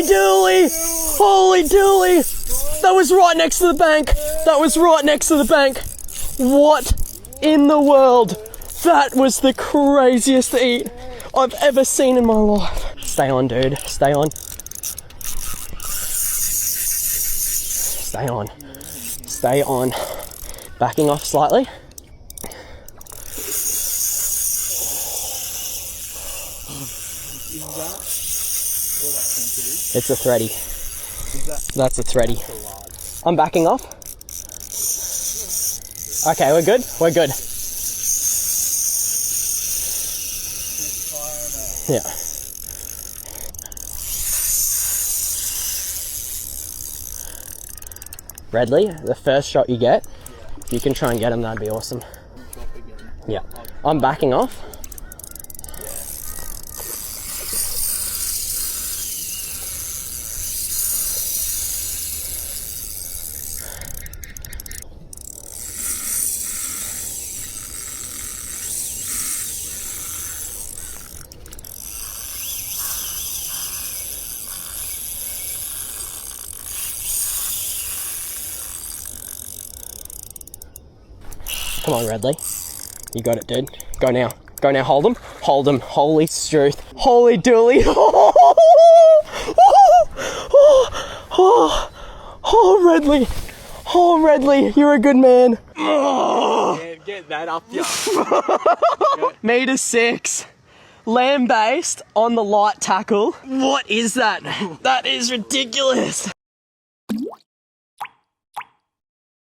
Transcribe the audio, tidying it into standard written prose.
Holy dooly! Holy dooly! That was right next to the bank. That was right next to the bank. What in the world? That was the craziest eat I've ever seen in my life. Stay on, dude. Stay on. Stay on. Stay on. Backing off slightly. It's a thready. That's a thready. I'm backing off. Okay, we're good? We're good. Yeah. Redley, the first shot you get, if you can try and get him, that'd be awesome. Yeah. I'm backing off. Come on, Redley. You got it, dude. Go now. Go now. Hold him. Hold him. Holy struth. Holy dooly. Oh, Redley. Oh, Redley. You're a good man. Get that up, yeah. Meter 6. Land-based on the light tackle. What is that? That is ridiculous.